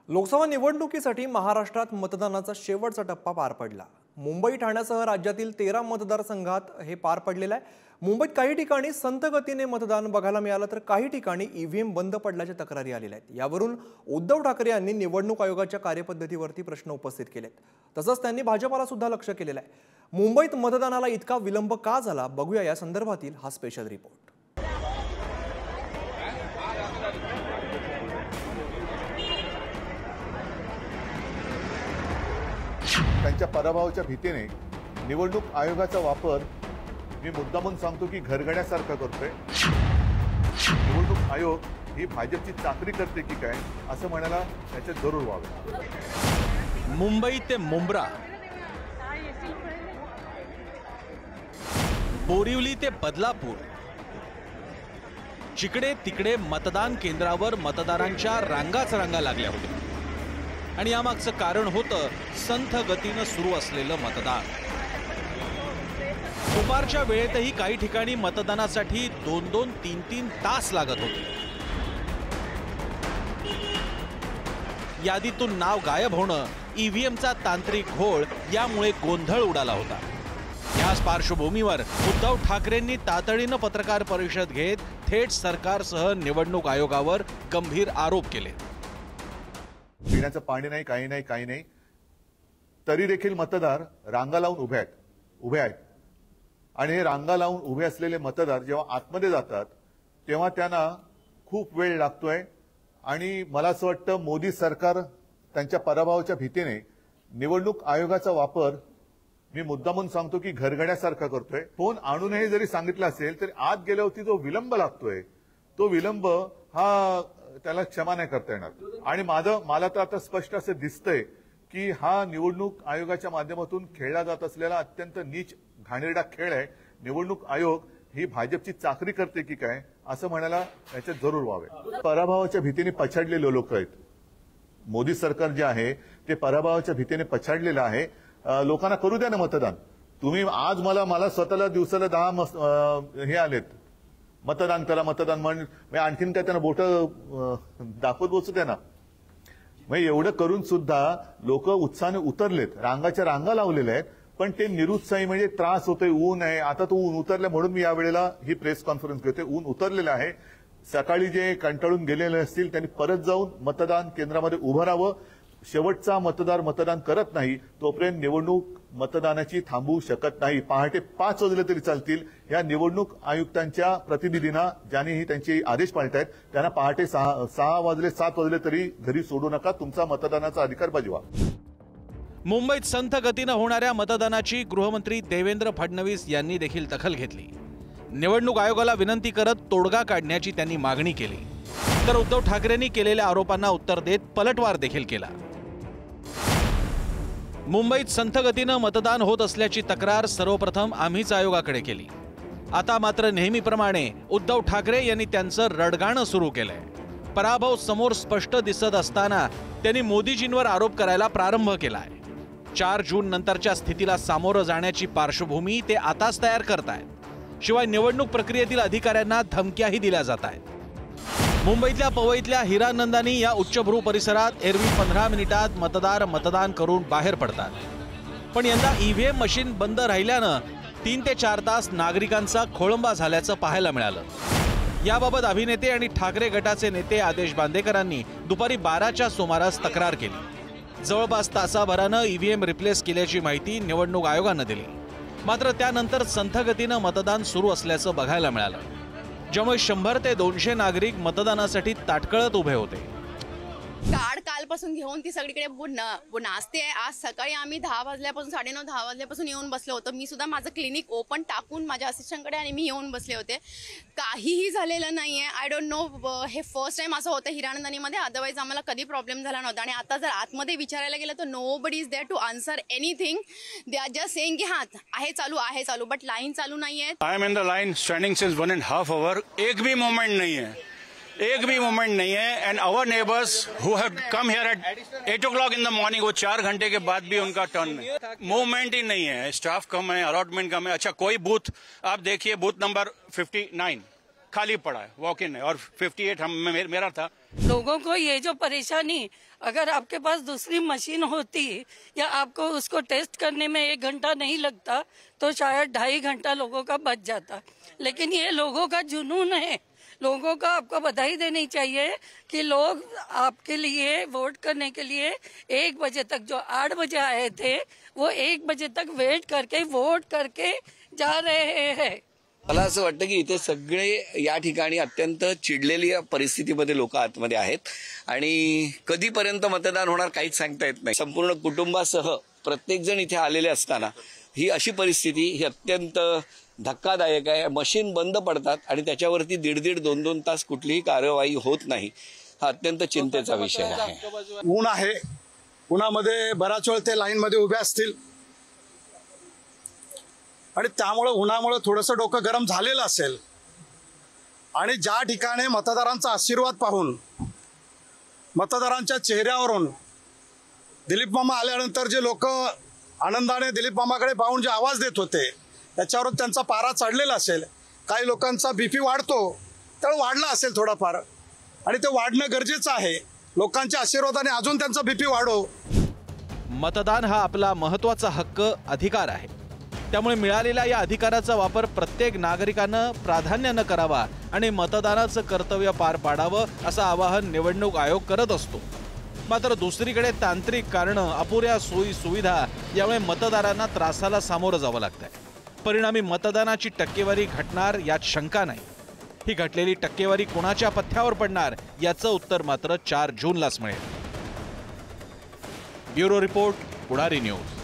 लोकसभा निवडणुकीसाठी महाराष्ट्रात मतदानाचा शेवटचा टप्पा पार पडला। मुंबई ठाण्यासह राज्यातील 13 मतदारसंघात हे पार पडलेले आहे। मुंबईत काही ठिकाणी संथ गतीने मतदान बघायला मिळालं तर काही ठिकाणी ईव्हीएम बंद पडल्याच्या तक्रारी आलेल्या आहेत। यावरून उद्धव ठाकरे यांनी निवडणूक आयोगाच्या कार्यपद्धतीवरती प्रश्न उपस्थित केलेत। तसंच त्यांनी भाजपला सुद्धा लक्ष्य केलेलं आहे। मुंबईत मतदानाला इतका विलंब का झाला बघूया या संदर्भातील हा स्पेशल रिपोर्ट। त्यांच्या पराभवाच्या भीतीने निवडणूक आयोगाचा वापर मी मुद्दामून सांगतो की घरगड्यासारखा करतोय। निवडणूक आयोग ही भाजपची चाकरी करते की काय असं म्हणायला त्याच्यात जरूर व्हावे। मुंबई ते मुंब्रा, बोरिवली ते बदलापूर, जिकडे तिकडे मतदान केंद्रावर मतदारांच्या रांगाच रांगा लागल्या होत्या आणि यामागचं कारण होतं संथ गतीनं सुरू असलेलं मतदान। दुपारच्या वेळेतही काही ठिकाणी मतदानासाठी 2-2, 3-3 तास लागत होते। यादीतून नाव गायब होणं, ईव्हीएमचा तांत्रिक घोळ यामुळे गोंधळ उडाला होता। याच पार्श्वभूमीवर उद्धव ठाकरेंनी तातडीनं पत्रकार परिषद घेत थेट सरकारसह निवडणूक आयोगावर गंभीर आरोप केले। पिण्याचं पाणी नाही, काही नाही, तरी देखील मतदार रांगा लावून उभे आहेत आणि हे रांगा लावून उभे असलेले मतदार जेव्हा आतमध्ये जातात तेव्हा त्यांना खूप वेळ लागतोय आणि मला असं वाटतं मोदी सरकार त्यांच्या पराभवाच्या भीतीने निवडणूक आयोगाचा वापर मी मुद्दामून सांगतो की घरगड्यासारखा करतोय। फोन आणूनही जरी सांगितलं असेल तरी आत गेल्यावरती जो विलंब लागतोय तो विलंब हा त्याला क्षमा नाही करता येणार। आणि मला तर आता स्पष्ट असं दिसतंय की हा निवडणूक आयोगाच्या माध्यमातून खेळला जात असलेला अत्यंत नीच घाणेरडा खेळ आहे। निवडणूक आयोग ही भाजपची चाकरी करते की काय असं म्हणायला याच्यात जरूर व्हावे। पराभवाच्या भीतीने पछाडलेले लोक आहेत। मोदी सरकार जे आहे ते पराभवाच्या भीतीने पछाडलेलं आहे। लोकांना करू द्या ना मतदान। तुम्ही आज मला स्वतःला दिवसाला 10 हे आलेत मतदान करा, मतदान म्हणजे आणखीन काय त्यांना बोट दाखवत बसू द्या ना। म्हणजे एवढं करून सुद्धा लोक उत्साहाने उतरलेत, रांगाच्या रांगा लावलेल्या आहेत, पण ते निरुत्साही म्हणजे त्रास होतोय, ऊन आहे। आता तो ऊन उतरलं म्हणून मी यावेळेला ही प्रेस कॉन्फरन्स घेतोय। ऊन उतरलेलं आहे। सकाळी जे कंटाळून गेलेले असतील त्यांनी परत जाऊन मतदान केंद्रामध्ये उभं राहावं। शेवटचा मतदार मतदान करत नाही तोपर्यंत निवडणूक मतदानाची थांबवू शकत नाही। पहाटे 5 वाजले तरी चालतील। या निवडणूक आयुक्तांच्या प्रतिनिधींना ज्यांनी त्यांचे आदेश पाळतायत त्यांना पहाटे 6 वाजले 7 वाजले तरी घरी सोडू नका। तुमचा मतदानाचा अधिकार बजवा। मुंबईत संथ गतीनं होणाऱ्या मतदानाची गृहमंत्री देवेंद्र फडणवीस यांनी देखील दखल घेतली। निवडणूक आयोगाला विनंती करत तोडगा काढण्याची त्यांनी मागणी केली। तर उद्धव ठाकरेंनी केलेल्या आरोपांना उत्तर देत पलटवार देखील केला। मुंबईत संथ गतीनं मतदान होत असल्याची तक्रार सर्वप्रथम आम्हीच आयोगाकडे केली। आता मात्र नेहमीप्रमाणे उद्धव ठाकरे यांनी त्यांचं रडगाणं सुरू केलंय। पराभव समोर स्पष्ट दिसत असताना त्यांनी मोदीजींवर आरोप करायला प्रारंभ केलाय। 4 जून नंतरच्या स्थितीला सामोरं जाण्याची पार्श्वभूमी ते आताच तयार करतायत। शिवाय निवडणूक प्रक्रियेतील अधिकाऱ्यांना धमक्याही दिल्या जात आहेत। मुंबईतल्या पवईतल्या हिरानंदानी या उच्चभ्रू परिसरात एरवी 15 मिनिटात मतदान करून बाहेर पडतात, पण यंदा ईव्हीएम मशीन बंद राहिल्यानं 3 ते 4 तास नागरिकांचा खोळंबा झाल्याचं पाहायला मिळालं। याबाबत अभिनेते आणि ठाकरे गटाचे नेते आदेश बांदेकरांनी दुपारी 12च्या सुमारास तक्रार केली। जवळपास तासाभरानं ईव्हीएम रिप्लेस केल्याची माहिती निवडणूक आयोगानं दिली। मात्र त्यानंतर संथ गतीनं मतदान सुरू असल्याचं बघायला मिळालं, ज्यामुळे 100 ते 200 नागरिक मतदानासाठी ताटकळत उभे होते। कार्ड कालपासून घेऊन ती सगळीकडे नाचते आहे। आज सकाळी आम्ही 10 वाजल्यापासून 9:30-10 वाजल्यापासून येऊन बसलो होतो। मी सुद्धा माझं क्लिनिक ओपन टाकून माझ्या असिस्टंटकडे आणि मी येऊन बसले होते। काहीही झालेलं नाहीये। आय डोंट नो, हे फर्स्ट टाइम असं होतं हिरानंदानीमध्ये। अदरवाईज आम्हाला कधी प्रॉब्लेम झाला नव्हता। आणि आता जर आतमध्ये विचारायला गेलं तर nobody is there to answer anything. They are just saying की हां आहे चालू, बट लाईन चालू नाहीये। I am in the line standing since 1.5 hour. एक भी मोमेंट नहीं है। And our neighbours who have come here at 8 o'clock in the morning, वो 4 घंटे के बाद भी उनका टर्न नहीं, मूवमेंट ही नहीं है। स्टाफ कम है, अलॉटमेंट कम है। अच्छा, कोई बूथ आप देखिए, बूथ नंबर 59 खाली पड़ा है, वॉक इन है, और 58 मेरा था। लोगों को ये जो परेशानी, अगर आपके पास दूसरी मशीन होती या आपको उसको टेस्ट करने में 1 घंटा नहीं लगता तो शायद 2.5 घंटा लोगों का बच जाता। लेकिन ये लोगों का जुनून है। लोगों का आपको बधाई देनी चाहिए कि लोग आपके लिए वोट करने के लिए 1 बजे तक, जो 8 बजे आए थे वो 1 बजे तक वेट करके वोट करके जा रहे हैं। मला असं वाटतं की इथे सगळे या ठिकाणी अत्यंत चिडलेली परिस्थितीमध्ये लोक आतमध्ये आहेत आणि कधीपर्यंत मतदान होणार काहीच सांगता येत नाही। संपूर्ण कुटुंबासह प्रत्येक जण इथे आलेले असताना ही अशी परिस्थिती ही अत्यंत धक्कादायक आहे। मशीन बंद पडतात आणि त्याच्यावरती 1.5 ते 2 तास कुठलीही कार्यवाही होत नाही। हा अत्यंत चिंतेचा विषय आहे। ऊन आहे, उन्हामध्ये बराच वेळ ते लाईन मध्ये उभे असतील आणि त्यामुळे उन्हामुळे थोडंसं डोकं गरम झालेलं असेल आणि ज्या ठिकाणी मतदारांचा आशीर्वाद पाहून मतदारांच्या चेहऱ्यावरून दिलीप मामा आल्यानंतर जे लोक आनंदाने दिलीप मामाकडे पाहून जे आवाज देत होते त्याच्यावरून त्यांचा पारा चढलेला असेल। काही लोकांचा बीपी वाढतो, त्यामुळे वाढला असेल थोडाफार आणि ते वाढणं गरजेचं आहे। लोकांच्या आशीर्वादाने अजून त्यांचा बीपी वाढो। मतदान हा आपला महत्त्वाचा हक्क, अधिकार आहे। त्यामुळे मिळालेल्या या अधिकाराचा वापर प्रत्येक नागरिकानं प्राधान्यानं करावा आणि मतदानाचं कर्तव्य पार पाडावं असं आवाहन निवडणूक आयोग करत असतो। मात्र दुसरीकडे तांत्रिक कारणं, अपुऱ्या सोयी सुविधा यामुळे मतदारांना त्रासाला सामोरं जावं लागतंय। परिणामी मतदानाची टक्केवारी घटणार यात शंका नाही। ही घटलेली टक्केवारी कोणाच्या पथ्यावर पडणार याचं उत्तर मात्र 4 जूनलाच मिळेल। ब्युरो रिपोर्ट, पुढारी न्यूज।